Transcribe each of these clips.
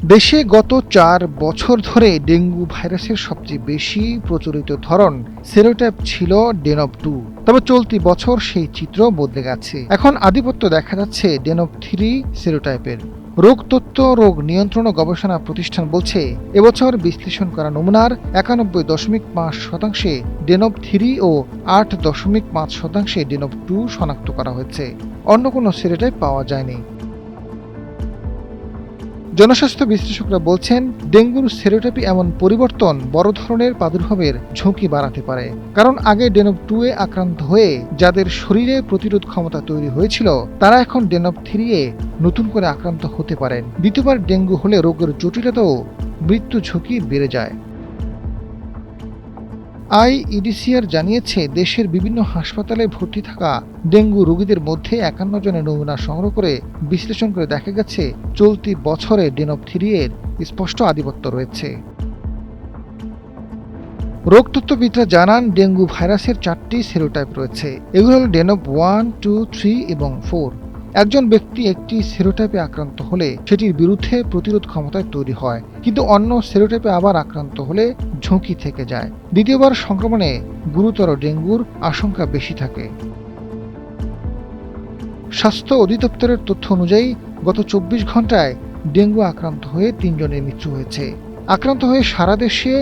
দেশে গত ৪ বছর ধরে ডেঙ্গু ভাইরাসের সবচেয়ে বেশি প্রচলিত ধরন সেরোটাইপ ছিল ডেনভ 2। তবে চলতি বছর সেই চিত্র বদলে গেছে। এখন আধিপত্য দেখা যাচ্ছে ডেনভ 3 সেরোটাইপের। রোগ তত্ত্ব রোগ নিয়ন্ত্রণ ও গবেষণা প্রতিষ্ঠান বলছে, এবছর বিশ্লেষণ করা নমুনার ৯১.৫% ডেনভ 3 ও ৮.৫% ডেনভ 2 শনাক্ত করা হয়েছে। অন্য কোনো সেরোটাইপ পাওয়া যায়নি। জনস্বাস্থ্য বিশ্লেষকরা বলছেন, ডেঙ্গুর সেরোটাইপে এমন পরিবর্তন বড় ধরনের প্রাদুর্ভাবের ঝুঁকি বাড়াতে পারে। কারণ আগে ডেনভ 2 এ আক্রান্ত হয়ে যাদের শরীরে প্রতিরোধ ক্ষমতা তৈরি হয়েছিল, তারা এখন ডেনভ 3 এ নতুন করে আক্রান্ত হতে পারেন। দ্বিতীয়বার ডেঙ্গু হলে রোগের জটিলতা ও মৃত্যু ঝুঁকি বেড়ে যায়। আইইডিসিআর জানিয়েছে, দেশের বিভিন্ন হাসপাতালে ভর্তি থাকা ডেঙ্গু রোগীদের মধ্যে ৫১ জনের নমুনা সংগ্রহ করে বিশ্লেষণ করে দেখা গেছে, চলতি বছরে ডেনভ 3 এর স্পষ্ট আধিপত্য রয়েছে। রোগতত্ত্ববিদরা জানান, ডেঙ্গু ভাইরাসের 4টি সেরোটাইপ রয়েছে। এগুলো হল ডেনভ 1, 2, 3 এবং 4। একজন ব্যক্তি একটি সেরোটাইপে আক্রান্ত হলে সেটির বিরুদ্ধে প্রতিরোধ ক্ষমতা তৈরি হয়, কিন্তু অন্য সেরোটাইপে আবার আক্রান্ত হলে ঝুঁকি থেকে যায়। দ্বিতীয়বার সংক্রমণে গুরুতর ডেঙ্গুর আশঙ্কা বেশি থাকে। স্বাস্থ্য অধিদপ্তরের তথ্য অনুযায়ী গত ২৪ ঘন্টায় ডেঙ্গু আক্রান্ত হয়ে ৩ জনের মৃত্যু হয়েছে। আক্রান্ত হয়ে সারা দেশে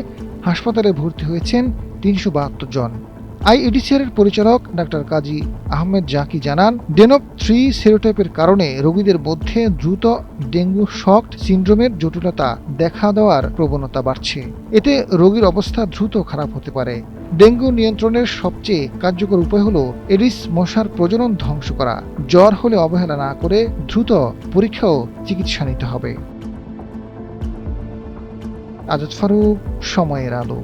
হাসপাতালে ভর্তি হয়েছেন ৩৭২ জন। আইইডিসিআর এর পরিচালক ডাক্তার কাজী আহমেদ জাকি জানান, ডেনভ 3 সেরোটাইপের কারণে রোগীদের মধ্যে দ্রুত ডেঙ্গু শক সিন্ড্রোমের জটিলতা দেখা দেওয়ার প্রবণতা বাড়ছে। এতে রোগীর অবস্থা দ্রুত খারাপ হতে পারে। ডেঙ্গু নিয়ন্ত্রণের সবচেয়ে কার্যকর উপায় হল এডিস মশার প্রজনন ধ্বংস করা। জ্বর হলে অবহেলা না করে দ্রুত পরীক্ষা ও চিকিৎসা নিতে হবে। আজাদ ফারুক, সময়ের আলো।